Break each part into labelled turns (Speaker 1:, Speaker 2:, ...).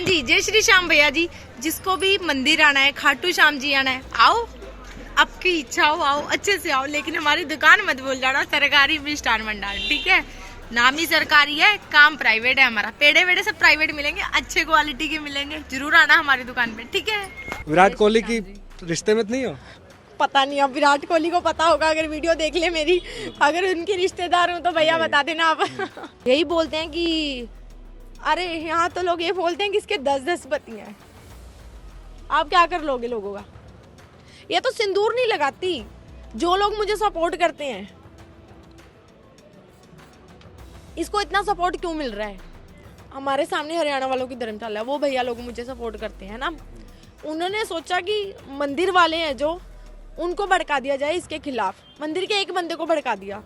Speaker 1: जी, जय श्री श्याम भैया जी। जिसको भी मंदिर आना है, खाटू श्याम जी आना है, आओ, आपकी इच्छा हो आओ, अच्छे से आओ, लेकिन हमारी दुकान मत भूल जाना, सरकारी मिष्ठान भंडार, ठीक है। नाम ही सरकारी है, काम प्राइवेट है हमारा। पेड़े वेड़े सब प्राइवेट मिलेंगे, अच्छे क्वालिटी के मिलेंगे। जरूर आना हमारी दुकान पे, ठीक है।
Speaker 2: विराट कोहली की रिश्ते में नहीं हो?
Speaker 3: पता नहीं, अब विराट कोहली को पता होगा अगर वीडियो देख ले मेरी। अगर उनकी रिश्तेदार हूँ तो भैया बता देना आप। यही बोलते हैं कि अरे यहाँ तो लोग ये बोलते हैं कि इसके 10-10 पति हैं। आप क्या कर लोगे लोगों का? ये तो सिंदूर नहीं लगाती जो लोग मुझे सपोर्ट करते हैं। इसको इतना सपोर्ट क्यों मिल रहा है? हमारे सामने हरियाणा वालों की धर्मशाला है, वो भैया लोग मुझे सपोर्ट करते हैं ना। उन्होंने सोचा कि मंदिर वाले हैं जो, उनको भड़का दिया जाए इसके खिलाफ। मंदिर के एक बंदे को भड़का दिया।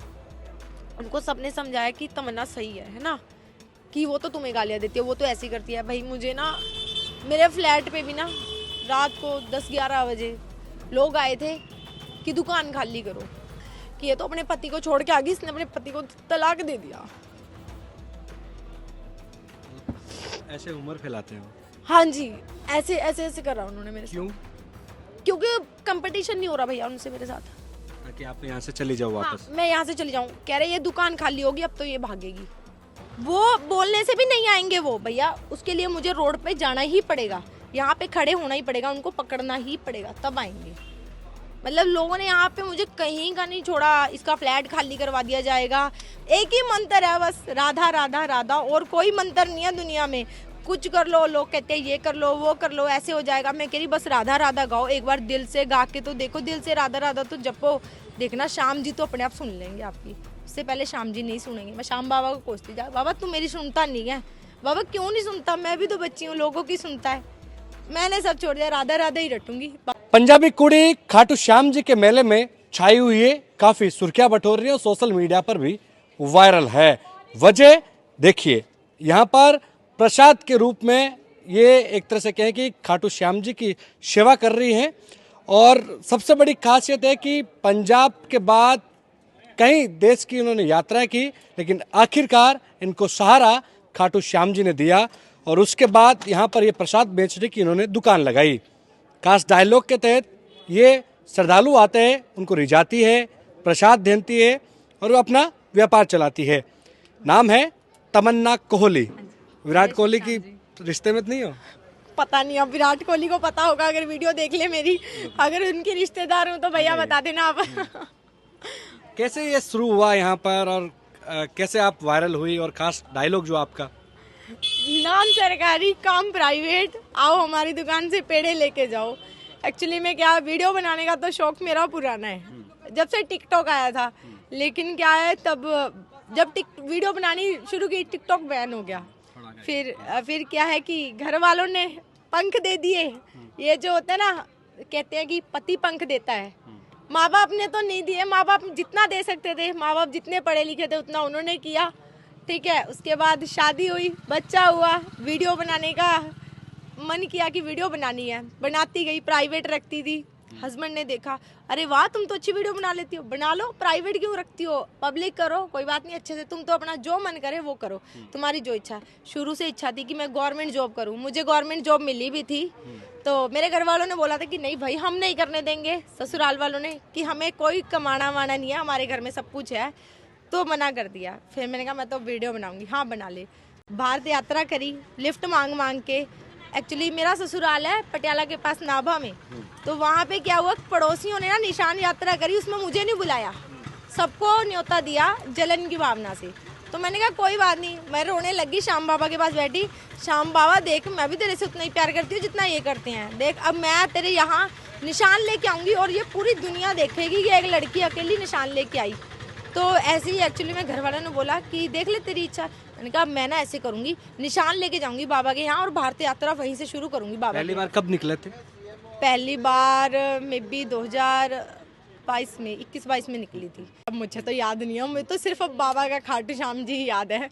Speaker 3: उनको सबने समझाया कि तमन्ना सही है ना, कि वो तो तुम्हें गालियाँ देती है, वो तो ऐसी करती है। भाई मुझे ना मेरे फ्लैट पे भी ना रात को 10-11 बजे लोग आए थे कि दुकान खाली करो, कि ये तो अपने पति को छोड़ के आ गई, इसने अपने पति को तलाक दे दिया।
Speaker 2: ऐसे उम्र फैलाते हो?
Speaker 3: हाँ जी, ऐसे ऐसे ऐसे करा उन्होंने मेरे
Speaker 2: क्यों?
Speaker 3: साथ। क्योंकि कंपटीशन नहीं हो रहा भैया उनसे मेरे साथ।
Speaker 2: ताकि आप यहाँ से चली जाओ वापस।
Speaker 3: हाँ, मैं यहाँ से चली जाऊँ। कह रहे ये दुकान खाली होगी, अब तो ये भागेगी। वो बोलने से भी नहीं आएंगे वो भैया, उसके लिए मुझे रोड पे जाना ही पड़ेगा, यहाँ पे खड़े होना ही पड़ेगा, उनको पकड़ना ही पड़ेगा, तब आएंगे। मतलब लोगों ने यहाँ पे मुझे कहीं का नहीं छोड़ा। इसका फ्लैट खाली करवा दिया जाएगा। एक ही मंत्र है बस, राधा राधा राधा, और कोई मंत्र नहीं है दुनिया में। कुछ कर लो, लोग कहते हैं ये कर लो वो कर लो, ऐसे हो जाएगा। मैं कह रही बस राधा राधा गाओ, एक बार दिल से गा के तो देखो, दिल से राधा राधा तो जपो, देखना श्याम जी तो अपने आप सुन लेंगे आपकी। इससे पहले श्याम जी नहीं सुनेंगे। मैं श्याम बाबा को कोसती जा, बाबा तू मेरी सुनता नहीं है। बाबा क्यों नहीं सुनता? मैं भी तो बच्ची हूँ, लोगों की सुनता है। मैंने सब छोड़ दिया, राधा राधा ही रटूंगी।
Speaker 2: पंजाबी कुड़ी खाटू श्याम जी के मेले में छाई हुई है, काफी सुर्खियां बटोर रही है और सोशल मीडिया पर भी वायरल है। वजह देखिए, यहाँ पर प्रसाद के रूप में ये एक तरह से कहें कि खाटू श्याम जी की सेवा कर रही हैं। और सबसे बड़ी खासियत है कि पंजाब के बाद कई देश की उन्होंने यात्राएं की, लेकिन आखिरकार इनको सहारा खाटू श्याम जी ने दिया। और उसके बाद यहाँ पर ये प्रसाद बेचने की इन्होंने दुकान लगाई। खास डायलॉग के तहत ये श्रद्धालु आते हैं, उनको रिझाती है, प्रसाद देती है और वो अपना व्यापार चलाती है। नाम है तमन्ना कोहली। विराट कोहली की रिश्ते में नहीं हो?
Speaker 3: पता नहीं, अब विराट कोहली को पता होगा अगर वीडियो देख ले मेरी। अगर उनकी रिश्तेदार हूँ तो भैया बता देना आप।
Speaker 2: कैसे ये शुरू हुआ यहाँ पर और कैसे आप वायरल हुई, और खास डायलॉग जो आपका?
Speaker 3: नाम सरकारी, काम प्राइवेट, आओ हमारी दुकान से पेड़े लेके जाओ। एक्चुअली में क्या, वीडियो बनाने का तो शौक मेरा पुराना है, जब से टिकटॉक आया था। लेकिन क्या है, तब जब वीडियो बनानी शुरू की, टिकटॉक बैन हो गया। फिर क्या है कि घर वालों ने पंख दे दिए। ये जो होता है ना, कहते हैं कि पति पंख देता है। माँ बाप ने तो नहीं दिए, माँ बाप जितना दे सकते थे, माँ बाप जितने पढ़े लिखे थे उतना उन्होंने किया, ठीक है। उसके बाद शादी हुई, बच्चा हुआ, वीडियो बनाने का मन किया कि वीडियो बनानी है, बनाती गई, प्राइवेट रखती थी। हस्बैंड ने देखा, अरे वाह तुम तो अच्छी वीडियो बना लेती हो, बना लो, प्राइवेट क्यों रखती हो, पब्लिक करो, कोई बात नहीं, अच्छे से तुम तो अपना जो मन करे वो करो, तुम्हारी जो इच्छा। शुरू से इच्छा थी कि मैं गवर्नमेंट जॉब करूं, मुझे गवर्नमेंट जॉब मिली भी थी। तो मेरे घर वालों ने बोला था कि नहीं भाई हम नहीं करने देंगे, ससुराल वालों ने, कि हमें कोई कमाना वाना नहीं है, हमारे घर में सब कुछ है, तो मना कर दिया। फिर मैंने कहा मैं तो वीडियो बनाऊंगी। हाँ बना ले। भारत यात्रा करी, लिफ्ट मांग मांग के। एक्चुअली मेरा ससुराल है पटियाला के पास नाभा में, तो वहाँ पे क्या हुआ, पड़ोसियों ने ना निशान यात्रा करी, उसमें मुझे नहीं बुलाया, सबको न्योता दिया जलन की भावना से। तो मैंने कहा कोई बात नहीं, मैं रोने लगी, श्याम बाबा के पास बैठी। श्याम बाबा देख, मैं भी तेरे से उतना ही प्यार करती हूँ जितना ये करते हैं, देख अब मैं तेरे यहाँ निशान लेके आऊँगी और ये पूरी दुनिया देखेगी कि एक लड़की अकेली निशान लेके आई। तो ऐसे ही एक्चुअली में घर वालों ने बोला कि देख ले तेरी इच्छा। मैंने कहा मैं ना ऐसे करूंगी, निशान लेके जाऊंगी बाबा के यहाँ और भारत यात्रा वहीं से शुरू करूंगी। बाबा
Speaker 2: पहली बार कब निकले थे?
Speaker 3: पहली बार मे बी 2022 में, 21-22 में निकली थी। अब मुझे तो याद नहीं है, मुझे तो सिर्फ अब बाबा का खाटू श्याम जी ही याद है।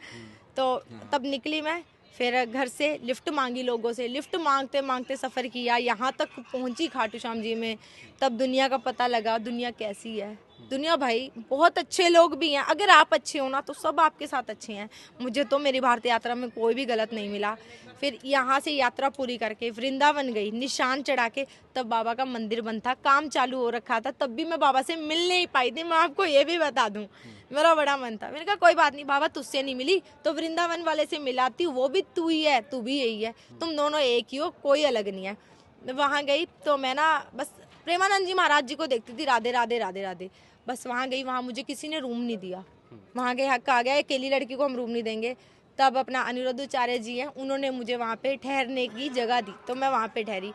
Speaker 3: तो तब निकली मैं, फिर घर से लिफ्ट मांगी लोगों से, लिफ्ट मांगते मांगते सफ़र किया, यहाँ तक पहुँची खाटू श्याम जी में। तब दुनिया का पता लगा दुनिया कैसी है। दुनिया भाई बहुत अच्छे लोग भी हैं। अगर आप अच्छे हो ना तो सब आपके साथ अच्छे हैं। मुझे तो मेरी भारत यात्रा में कोई भी गलत नहीं मिला। फिर यहाँ से यात्रा पूरी करके वृंदावन गई, निशान चढ़ा के, तब बाबा का मंदिर बंद था, काम चालू हो रखा था, तब भी मैं बाबा से मिल नहीं पाई थी। मैं आपको ये भी बता दूं, मेरा बड़ा मन था। मैंने कहा कोई बात नहीं बाबा, तुझसे नहीं मिली तो वृंदावन वाले से मिलाती हूँ, वो भी तू ही है, तू भी यही है, तुम दोनों एक ही हो, कोई अलग नहीं है। वहाँ गई तो मैं ना बस प्रेमानंद जी महाराज जी को देखती थी, राधे राधे राधे राधे, बस वहाँ गई। वहाँ मुझे किसी ने रूम नहीं दिया, वहाँ गए हक आ गया अकेली लड़की को हम रूम नहीं देंगे। तब अपना अनिरुद्धाचार्य जी हैं, उन्होंने मुझे वहाँ पे ठहरने की जगह दी, तो मैं वहाँ पे ठहरी।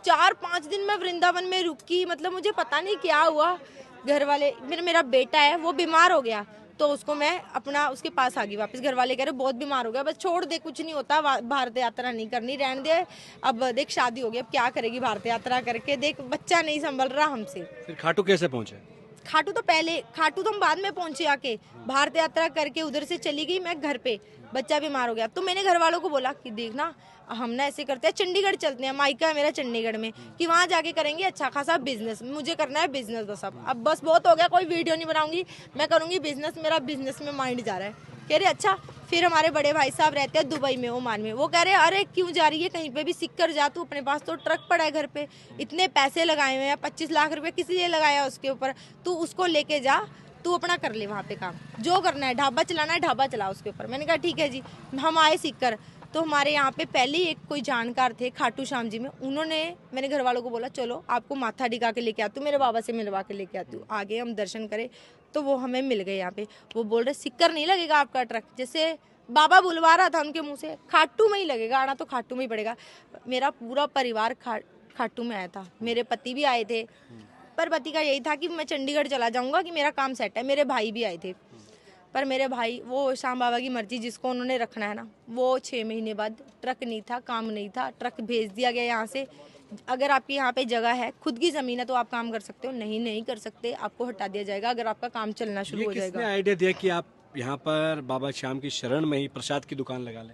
Speaker 3: 4-5 दिन मैं वृंदावन में रुकी। मतलब मुझे पता नहीं क्या हुआ, घर वाले, मेरा बेटा है वो बीमार हो गया, तो उसको मैं अपना उसके पास आ गई वापस। घर वाले कह रहे बहुत बीमार हो गया, बस छोड़ दे, कुछ नहीं होता, भारत यात्रा नहीं करनी, रहने दे। अब देख शादी हो गई, अब क्या करेगी भारत यात्रा करके, देख बच्चा नहीं संभल रहा हमसे।
Speaker 2: फिर खाटू कैसे पहुंचे?
Speaker 3: खाटू तो हम बाद में पहुंचे आके, भारत यात्रा करके उधर से चली गई मैं घर पे, बच्चा बीमार हो गया। तो मैंने घर वालों को बोला कि देखना हम ना ऐसे करते हैं, चंडीगढ़ चलते हैं, मायका है मेरा चंडीगढ़ में, कि वहाँ जाके करेंगे अच्छा खासा बिजनेस, मुझे करना है बिजनेस बस। अब बस बहुत हो गया, कोई वीडियो नहीं बनाऊंगी, मैं करूंगी बिजनेस, मेरा बिजनेस में माइंड जा रहा है। कह रहे अच्छा। फिर हमारे बड़े भाई साहब रहते हैं दुबई में, ओमान में, वो कह रहे अरे क्यों जा रही है, कहीं पे भी सीख कर जा तू, अपने पास तो ट्रक पड़ा है घर पे, इतने पैसे लगाए हुए हैं, 25 लाख रुपए किसी ने लगाया उसके ऊपर, तू उसको लेके जा, तू अपना कर ले वहाँ पे काम, जो करना है, ढाबा चलाना है ढाबा चला उसके ऊपर। मैंने कहा ठीक है जी। हम आए सीख कर, तो हमारे यहाँ पे पहले ही एक कोई जानकार थे खाटू श्याम जी में, उन्होंने, मैंने घर वालों को बोला चलो आपको माथा टिका के लेके आती हूँ, मेरे बाबा से मिलवा के लेके आती हूँ। आगे हम दर्शन करें तो वो हमें मिल गए यहाँ पे। वो बोल रहे सिक्कर नहीं लगेगा आपका ट्रक, जैसे बाबा बुलवा रहा था उनके मुंह से, खाटू में ही लगेगा, आना तो खाटू में ही पड़ेगा। मेरा पूरा परिवार खाटू में आया था, मेरे पति भी आए थे, पर पति का यही था कि मैं चंडीगढ़ चला जाऊंगा कि मेरा काम सेट है। मेरे भाई भी आए थे, पर मेरे भाई, वो श्याम बाबा की मर्जी, जिसको उन्होंने रखना है ना, वो 6 महीने बाद ट्रक नहीं था, काम नहीं था, ट्रक भेज दिया गया यहाँ से। अगर आपकी यहाँ पे जगह है, खुद की जमीन है, तो आप काम कर सकते हो, नहीं कर सकते, आपको हटा दिया जाएगा अगर आपका काम चलना शुरू हो जाएगा।
Speaker 2: किसने आइडिया दिया कि आप यहाँ पर बाबा श्याम की शरण में ही प्रसाद की दुकान लगा लें?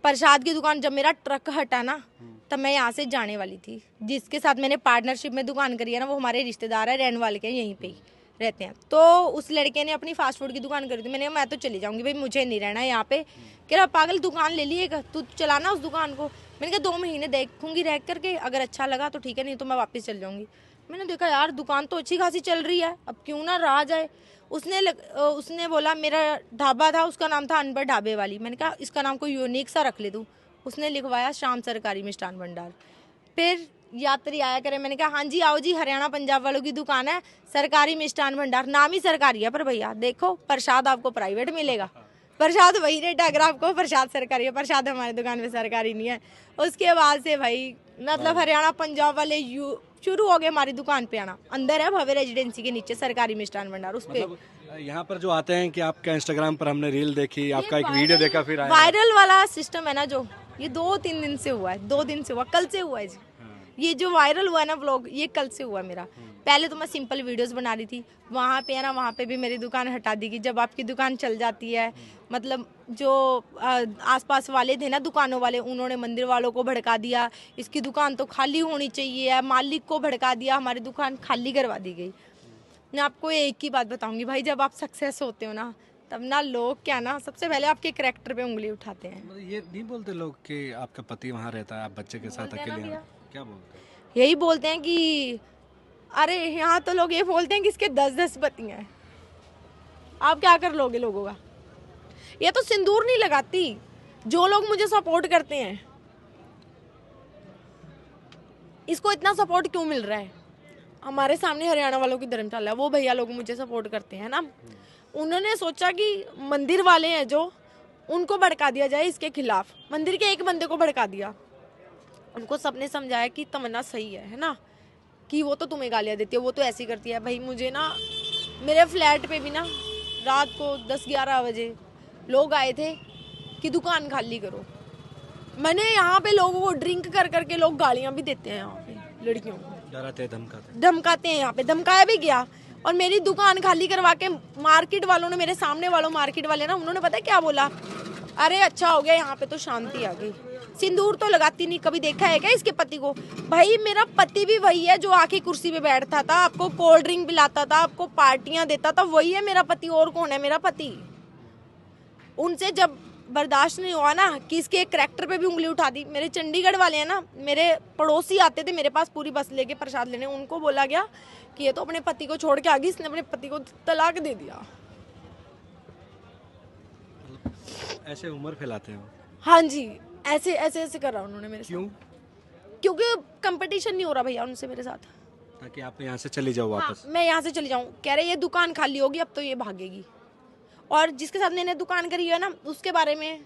Speaker 3: प्रसाद की दुकान, जब मेरा ट्रक हटा ना, तब मैं यहाँ से जाने वाली थी। जिसके साथ मैंने पार्टनरशिप में दुकान करी है ना, वो हमारे रिश्तेदार है, रहने वाले के यहीं पे ही रहते हैं। तो उस लड़के ने अपनी फास्ट फूड की दुकान करी थी। मैंने कहा मैं तो चली जाऊंगी भाई, मुझे नहीं रहना है यहाँ पे। कह रहा पागल, दुकान ले लिए, तू चलाना उस दुकान को। मैंने कहा 2 महीने देखूंगी रह करके, अगर अच्छा लगा तो ठीक है, नहीं तो मैं वापस चल जाऊंगी। मैंने देखा यार दुकान तो अच्छी खासी चल रही है, अब क्यों ना रहा जाए। उसने बोला, मेरा ढाबा था, उसका नाम था अनपढ़ ढाबे वाली। मैंने कहा इसका नाम कोई यूनिक सा रख ले तू। उसने लिखवाया श्याम सरकारी मिष्ठान भंडार। फिर यात्री आया करे, मैंने कहा हाँ जी आओ जी, हरियाणा पंजाब वालों की दुकान है, सरकारी मिष्ठान भंडार, नाम ही सरकारी है, पर भैया देखो प्रसाद आपको प्राइवेट मिलेगा, प्रसाद वही रेट है, अगर आपको प्रसाद सरकारी है, प्रसाद हमारी दुकान में सरकारी नहीं है। उसके बाद से भाई मतलब हरियाणा पंजाब वाले शुरू हो गए हमारी दुकान पे आना। अंदर है भव्य रेजिडेंसी के नीचे सरकारी मिष्ठान भंडार, उस पे
Speaker 2: मतलब यहाँ पर जो आते हैं कि आपका इंस्टाग्राम पर हमने रील देखी, आपका एक वीडियो देखा, फिर आए।
Speaker 3: वायरल वाला सिस्टम है ना, जो ये 2-3 दिन से हुआ है, 2 दिन से हुआ, कल से हुआ है जी। ये जो वायरल हुआ है ना व्लॉग, ये कल से हुआ मेरा। पहले तो मैं सिंपल वीडियोस बना रही थी, वहाँ पे है ना, वहाँ पे भी मेरी दुकान हटा दी गई। जब आपकी दुकान चल जाती है, मतलब जो आसपास वाले थे ना दुकानों वाले, उन्होंने मंदिर वालों को भड़का दिया, इसकी दुकान तो खाली होनी चाहिए, मालिक को भड़का दिया, हमारी दुकान खाली करवा दी गई। मैं आपको एक ही बात बताऊंगी भाई, जब आप सक्सेस होते हो ना, तब ना लोग क्या ना, सबसे पहले आपके करैक्टर पे उंगली उठाते हैं।
Speaker 2: मतलब ये नहीं बोलते लोग कि आपका पति वहाँ रहता है, आप बच्चे के साथ अकेले हैं, क्या बोलते हैं?
Speaker 3: यही बोलते हैं कि अरे यहाँ तो लोग ये बोलते हैं कि इसके 10-10 पति हैं, आप क्या कर लोगे लोगों का। ये तो सिंदूर नहीं लगाती, जो लोग मुझे सपोर्ट करते हैं, इसको इतना सपोर्ट क्यों मिल रहा है। हमारे सामने हरियाणा वालों की धर्मशाला है, वो भैया लोग मुझे सपोर्ट करते हैं ना, उन्होंने सोचा कि मंदिर वाले हैं जो, उनको भड़का दिया जाए इसके खिलाफ। मंदिर के एक बंदे को भड़का दिया, उनको सबने समझाया कि तमन्ना सही है ना, कि वो तो तुम्हें गालियाँ देती है, वो तो ऐसी करती है। भाई मुझे ना, मेरे फ्लैट पे भी ना रात को 10-11 बजे लोग आए थे कि दुकान खाली करो। मैंने यहाँ पे लोगों को ड्रिंक कर करके लोग गालियाँ भी देते हैं, यहाँ पे लड़कियों को
Speaker 2: डराते
Speaker 3: धमकाते हैं, यहाँ पे धमकाया भी गया। और मेरी दुकान खाली करवा के मार्केट वालों ने, मेरे सामने वालों मार्केट वाले ना, उन्होंने पता है क्या बोला, अरे अच्छा हो गया यहाँ पे तो शांति आ गई। सिंदूर तो लगाती नहीं, कभी देखा है क्या इसके पति को? भाई मेरा पति भी वही है जो आके कुर्सी पे बैठता था, आपको कोल्ड ड्रिंक पिलाता था, आपको पार्टियां देता था, वही है मेरा पति। और कौन है मेरा पति? उनसे जब बर्दाश्त नहीं हुआ ना कि इसके करैक्टर पे भी उंगली उठा दी। मेरे चंडीगढ़ वाले हैं ना, मेरे पड़ोसी आते थे मेरे पास पूरी बस लेके प्रसाद लेने, उनको बोला गया कि ये तो अपने पति को छोड़ के आ गई, इसने अपने पति को तलाक दे दिया।
Speaker 2: ऐसे उम्र फैलाते हैं वो।
Speaker 3: हाँ जी, ऐसे ऐसे ऐसे करा उन्होंने मेरे
Speaker 2: क्यों?
Speaker 3: साथ, क्योंकि कंपटीशन नहीं हो रहा भैया उनसे मेरे साथ।
Speaker 2: ताकि आप यहाँ से चली जाओ वापस।
Speaker 3: हाँ, मैं यहाँ से चली जाऊँ। कह रहे ये दुकान खाली होगी अब तो ये भागेगी। और जिसके साथ मैंने दुकान करी है ना उसके बारे में,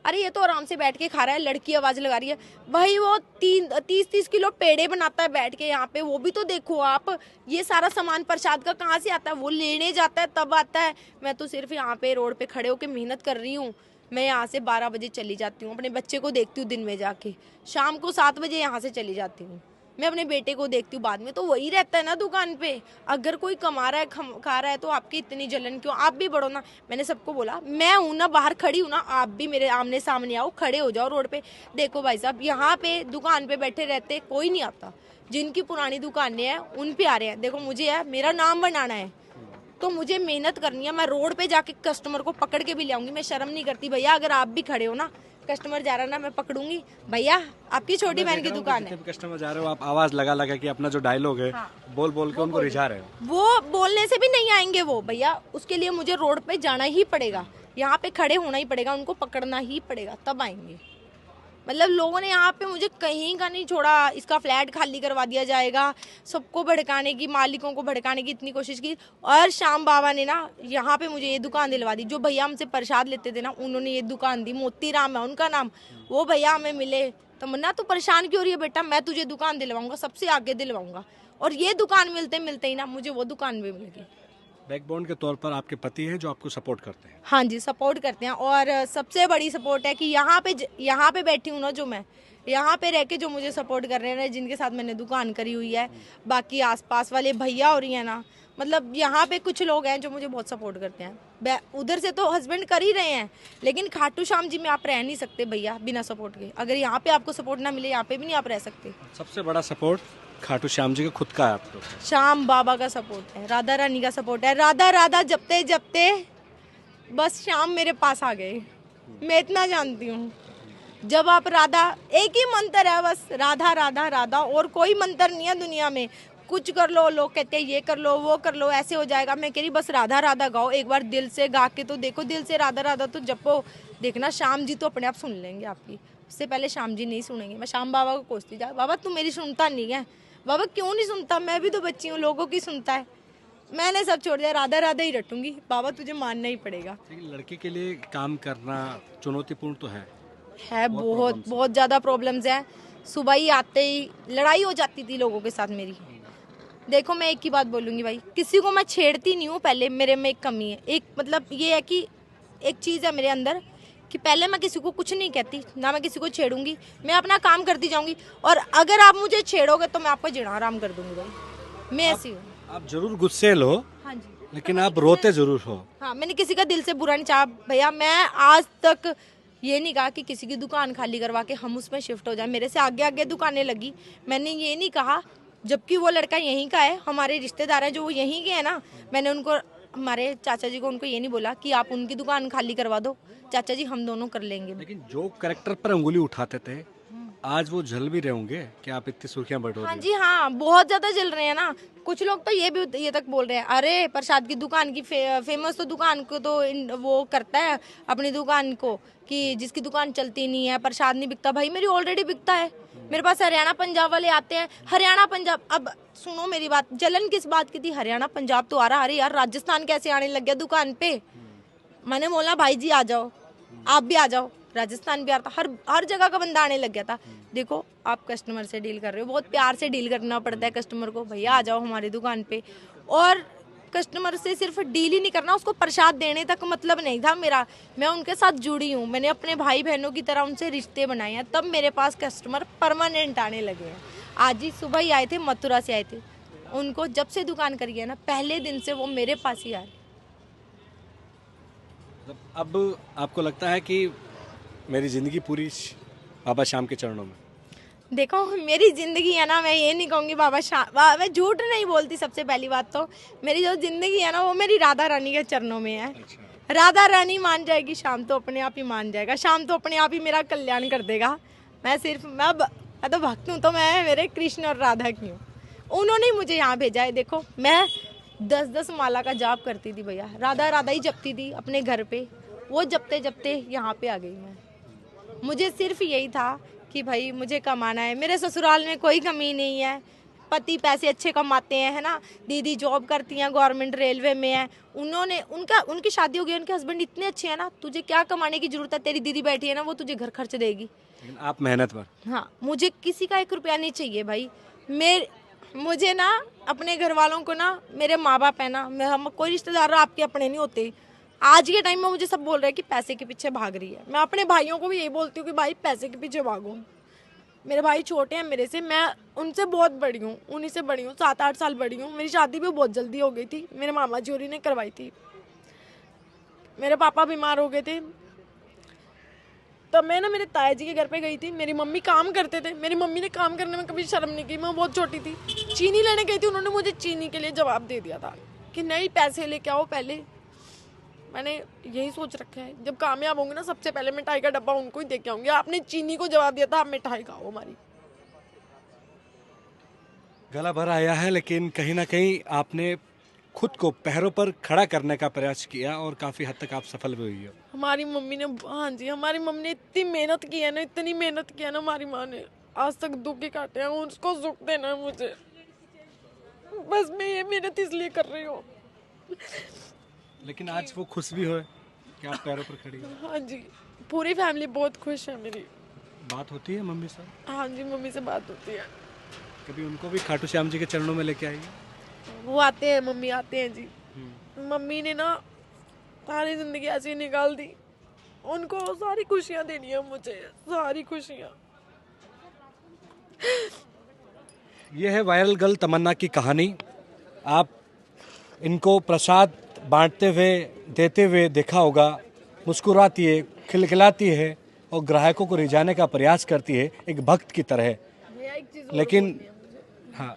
Speaker 3: अरे ये तो आराम से बैठ के खा रहा है, लड़की आवाज लगा रही है। भाई वो 30 किलो पेड़े बनाता है बैठ के यहाँ पे, वो भी तो देखो आप। ये सारा सामान प्रसाद का कहाँ से आता है? वो लेने जाता है तब आता है। मैं तो सिर्फ यहाँ पे रोड पे खड़े होकर मेहनत कर रही हूँ। मैं यहाँ से 12 बजे चली जाती हूँ, अपने बच्चे को देखती हूँ दिन में जाके, शाम को 7 बजे यहाँ से चली जाती हूँ। मैं अपने बेटे को देखती हूँ बाद में, तो वही रहता है ना दुकान पे। अगर कोई कमा रहा है खा रहा है तो आपकी इतनी जलन क्यों? आप भी बढ़ो ना। मैंने सबको बोला मैं हूँ ना, बाहर खड़ी हूँ ना, आप भी मेरे आमने सामने आओ, खड़े हो जाओ रोड पे। देखो भाई साहब, यहाँ पे दुकान पे बैठे रहते कोई नहीं आता। जिनकी पुरानी दुकानें हैं उन पे आ रहे हैं। देखो मुझे है, मेरा नाम बनाना है तो मुझे मेहनत करनी है। मैं रोड पे जाके कस्टमर को पकड़ के भी ले आऊंगी, मैं शर्म नहीं करती। भैया अगर आप भी खड़े हो ना, कस्टमर जा रहा है ना, मैं पकड़ूंगी। भैया आपकी छोटी बहन की दुकान है,
Speaker 2: कस्टमर जा रहे हो, आप आवाज लगा लगा के अपना जो डायलॉग है बोल बोल के उनको रिझा रहे हो।
Speaker 3: वो बोलने से भी नहीं आएंगे वो भैया, उसके लिए मुझे रोड पे जाना ही पड़ेगा, यहाँ पे खड़े होना ही पड़ेगा, उनको पकड़ना ही पड़ेगा, तब आएंगे। मतलब लोगों ने यहाँ पे मुझे कहीं का नहीं छोड़ा। इसका फ्लैट खाली करवा दिया जाएगा, सबको भड़काने की, मालिकों को भड़काने की इतनी कोशिश की। और श्याम बाबा ने ना यहाँ पे मुझे ये दुकान दिलवा दी। जो भैया हमसे प्रसाद लेते थे ना, उन्होंने ये दुकान दी, मोती राम है उनका नाम। वो भैया हमें मिले तो मन्ना तू परेशान क्यों हो रही है बेटा, मैं तुझे दुकान दिलवाऊंगा, सबसे आगे दिलवाऊंगा। और ये दुकान मिलते मिलते ही ना मुझे वो दुकान भी मिल गई।
Speaker 2: बैकबोन के तौर पर आपके पति हैं जो आपको सपोर्ट करते हैं।
Speaker 3: हाँ जी, सपोर्ट करते हैं। और सबसे बड़ी सपोर्ट है कि यहाँ पे बैठी हूँ ना, जो मैं यहाँ पे रह के जो मुझे सपोर्ट कर रहे हैं, जिनके साथ मैंने दुकान करी हुई है, बाकी आसपास वाले भैया हो रही है ना, मतलब यहाँ पे कुछ लोग हैं जो मुझे बहुत सपोर्ट करते हैं। उधर से तो हस्बैंड कर ही रहे हैं, लेकिन खाटू श्याम जी में आप रह नहीं सकते भैया बिना सपोर्ट के। अगर यहाँ पे आपको सपोर्ट ना मिले, यहाँ पे भी नहीं आप रह सकते।
Speaker 2: सबसे बड़ा सपोर्ट खाटू श्याम जी का खुद का है आपको?
Speaker 3: श्याम बाबा का सपोर्ट है, राधा रानी का सपोर्ट है। राधा राधा जपते जपते बस श्याम मेरे पास आ गए, मैं इतना जानती हूँ। जब आप राधा, एक ही मंत्र है बस, राधा राधा राधा, और कोई मंत्र नहीं है दुनिया में। कुछ कर लो, लोग कहते हैं ये कर लो वो कर लो ऐसे हो जाएगा, मैं कह रही बस राधा राधा गाओ, एक बार दिल से गा के तो देखो, दिल से राधा राधा तो जपो, देखना श्याम जी तो अपने आप सुन लेंगे आपकी। उससे पहले श्याम जी नहीं सुनेंगे। मैं श्याम बाबा को कोसती जा, बाबा तू मेरी सुनता नहीं है। बाबा क्यों नहीं सुनता, मैं भी तो बच्ची हूँ, लोगों की सुनता है। मैंने सब छोड़ दिया, राधा राधा ही रटूंगी। बाबा तुझे मानना ही पड़ेगा।
Speaker 2: लड़की के लिए काम करना चुनौतीपूर्ण तो है
Speaker 3: बहुत ज़्यादा प्रॉब्लम्स हैं। सुबह ही आते ही लड़ाई हो जाती थी लोगों के साथ मेरी। देखो मैं एक ही बात बोलूँगी भाई, किसी को मैं छेड़ती नहीं हूँ। पहले मेरे में एक कमी है, एक मतलब ये है कि एक चीज़ है मेरे अंदर कि पहले मैं किसी को कुछ नहीं कहती, ना मैं किसी को छेड़ूंगी, मैं अपना काम करती जाऊंगी। और अगर आप मुझे छेड़ोगे तो मैं आपको जीना आराम कर दूंगी भाई, मैं ऐसी हूँ।
Speaker 2: आप जरूर गुस्सेल हो,
Speaker 3: हाँ जी,
Speaker 2: लेकिन आप रोते जरूर हो।
Speaker 3: हाँ, मैंने किसी का दिल से बुरा नहीं चाहा भैया। मैं आज तक ये नहीं कहा कि किसी की दुकान खाली करवा के हम उसमें शिफ्ट हो जाए। मेरे से आगे आगे दुकानें लगी, मैंने ये नहीं कहा, जबकि वो लड़का यहीं का है, हमारे रिश्तेदार हैं जो वो यहीं के हैं ना। मैंने उनको, हमारे चाचा जी को, उनको ये नहीं बोला कि आप उनकी दुकान खाली करवा दो, चाचा जी हम दोनों कर लेंगे।
Speaker 2: लेकिन जो कैरेक्टर पर उंगली उठाते थे, आज वो जल भी रहे होंगे कि आप इतनी सुर्खियां बढ़ो।
Speaker 3: हाँ जी, हाँ, बहुत ज्यादा जल रहे हैं ना। कुछ लोग तो ये तक बोल रहे हैं, अरे प्रसाद की दुकान की फेमस तो दुकान को तो वो करता है अपनी दुकान को, कि जिसकी दुकान चलती नहीं है प्रसाद नहीं बिकता। भाई मेरी ऑलरेडी बिकता है, मेरे पास हरियाणा पंजाब वाले आते हैं। हरियाणा पंजाब, अब सुनो मेरी बात, जलन किस बात की थी? हरियाणा पंजाब तो आ रहा, अरे यार राजस्थान कैसे आने लग गया दुकान पे? मैंने बोला भाई जी आ जाओ, आप भी आ जाओ। राजस्थान भी आता, हर जगह का बंदा आने लग गया था। देखो आप कस्टमर से डील कर रहे हो, बहुत प्यार से डील करना पड़ता है कस्टमर को। भैया आ जाओ हमारी दुकान पे। और कस्टमर से सिर्फ डील ही नहीं करना, उसको प्रसाद देने तक मतलब नहीं था मेरा। मैं उनके साथ जुड़ी हूँ, मैंने अपने भाई बहनों की तरह उनसे रिश्ते बनाए हैं, तब मेरे पास कस्टमर परमानेंट आने लगे हैं। आज ही सुबह ही आए थे, मथुरा से आए थे। उनको जब से दुकान करी है ना, पहले दिन से वो मेरे पास ही आए।
Speaker 2: अब आपको लगता है कि मेरी जिंदगी पूरी बाबा श्याम के चरणों में?
Speaker 3: देखो मेरी जिंदगी है ना, मैं ये नहीं कहूँगी मैं झूठ नहीं बोलती। सबसे पहली बात तो मेरी जो जिंदगी है ना वो मेरी राधा रानी के चरणों में है। राधा रानी मान जाएगी, शाम तो अपने आप ही मान जाएगा, शाम तो अपने आप ही मेरा कल्याण कर देगा। मैं तो भक्त हूँ, तो मैं मेरे कृष्ण और राधा की हूँ। उन्होंने ही मुझे यहाँ भेजा है। देखो मैं 10-10 माला का जाप करती थी भैया, राधा राधा ही जपती थी अपने घर पे। वो जपते जपते यहाँ पे आ गई मैं। मुझे सिर्फ यही था कि भाई मुझे कमाना है। मेरे ससुराल में कोई कमी नहीं है, पति पैसे अच्छे कमाते हैं, है ना। दीदी जॉब करती हैं, गवर्नमेंट रेलवे में है। उनकी शादी हो गई, उनके हस्बैंड इतने अच्छे हैं ना, तुझे क्या कमाने की जरूरत है। तेरी दीदी बैठी है ना, वो तुझे घर खर्च देगी।
Speaker 2: लेकिन आप मेहनत पर।
Speaker 3: हाँ, मुझे किसी का 1 रुपया नहीं चाहिए भाई। मुझे ना अपने घर वालों को ना, मेरे माँ बाप है ना, हम कोई रिश्तेदार आपके अपने नहीं होते। आज के टाइम में मुझे सब बोल रहे हैं कि पैसे के पीछे भाग रही है। मैं अपने भाइयों को भी यही बोलती हूँ कि भाई पैसे के पीछे भागो। मेरे भाई छोटे हैं मेरे से, मैं उनसे बहुत बड़ी हूँ, उन्हीं से बड़ी हूँ, 7-8 साल बड़ी हूँ। मेरी शादी भी बहुत जल्दी हो गई थी, मेरे मामा जी होरी ने करवाई थी। मेरे पापा बीमार हो गए थे, तब मैं ना मेरे ताया जी के घर पे गई थी। मेरी मम्मी काम करते थे, मेरी मम्मी ने काम करने में कभी शर्म नहीं की। मैं बहुत छोटी थी, चीनी लेने गई थी, उन्होंने मुझे चीनी के लिए जवाब दे दिया था कि नहीं पैसे लेके आओ पहले। मैंने यही सोच रखा है, जब कामयाब होंगे ना सबसे पहले मिठाई का डब्बा उनको ही दे के आऊंगी। आपने चीनी को जवाब दिया था, आप मिठाई खाओ हमारी।
Speaker 2: गला भर आया है, लेकिन कहीं ना कहीं आपने खुद को पैरों पर खड़ा करने का प्रयास किया और काफी हद तक आप सफल भी हुई हो।
Speaker 3: हमारी मम्मी ने, हाँ जी, हमारी मम्मी ने इतनी मेहनत की है ना, इतनी मेहनत की है ना हमारी माँ ने। आज तक दुख ही काटे हैं, उसको सुख देना है मुझे। बस मैं ये मेहनत इसलिए कर रही हूँ।
Speaker 2: लेकिन आज वो खुश भी हो कि आप पैरों पर खड़ी हो।
Speaker 3: हाँ जी, पूरी फैमिली बहुत खुश है मेरी।
Speaker 2: बात होती है मम्मी से?
Speaker 3: हाँ जी, मम्मी से बात होती है।
Speaker 2: कभी उनको भी खाटू श्याम जी के चरणों में लेके आएगी?
Speaker 3: वो आते हैं, मम्मी आते हैं जी। मम्मी ने ना सारी जिंदगी ऐसे ही निकाल दी। उनको सारी खुशियाँ देनी है मुझे, सारी खुशियाँ।
Speaker 2: यह है वायरल गर्ल तमन्ना की कहानी। आप इनको प्रसाद बांटते हुए, देते हुए देखा होगा। मुस्कुराती है, खिलखिलाती है और ग्राहकों को रिझाने का प्रयास करती है एक भक्त की तरह। लेकिन हाँ,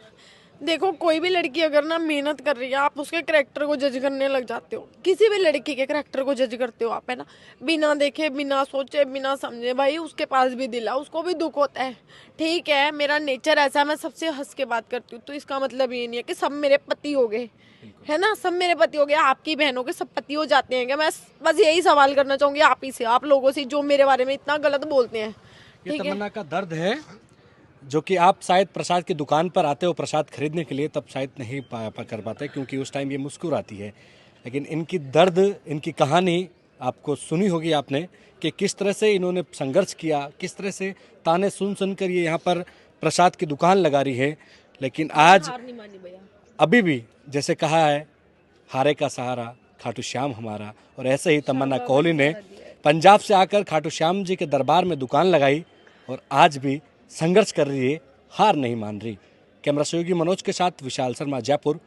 Speaker 3: देखो कोई भी लड़की अगर ना मेहनत कर रही है, आप उसके कैरेक्टर को जज करने लग जाते हो। किसी भी लड़की के कैरेक्टर को जज करते हो आप, है ना, बिना देखे, बिना सोचे, बिना समझे। भाई उसके पास भी दिल है, उसको भी दुख होता है। ठीक है, मेरा नेचर ऐसा है, मैं सबसे हंस के बात करती हूँ। तो इसका मतलब ये नहीं है कि सब मेरे पति हो गए, है ना, सब मेरे पति हो गए। आपकी बहनों के सब पति हो जाते हैं क्या? मैं बस यही सवाल करना चाहूंगी आप ही से, आप लोगों से जो मेरे बारे में इतना गलत बोलते हैं।
Speaker 2: ये तमन्ना का दर्द है जो कि आप शायद प्रसाद की दुकान पर आते हो प्रसाद खरीदने के लिए, तब शायद नहीं कर पाते क्योंकि उस टाइम ये मुस्कुराती है। लेकिन इनकी दर्द, इनकी कहानी आपको सुनी होगी आपने कि किस तरह से इन्होंने संघर्ष किया, किस तरह से ताने सुन कर ये यहाँ पर प्रसाद की दुकान लगा रही है। लेकिन आज अभी भी जैसे कहा है, हारे का सहारा खाटू श्याम हमारा। और ऐसे ही तमन्ना कोहली ने पंजाब से आकर खाटू श्याम जी के दरबार में दुकान लगाई और आज भी संघर्ष कर रही है, हार नहीं मान रही। कैमरा सहयोगी मनोज के साथ विशाल शर्मा, जयपुर।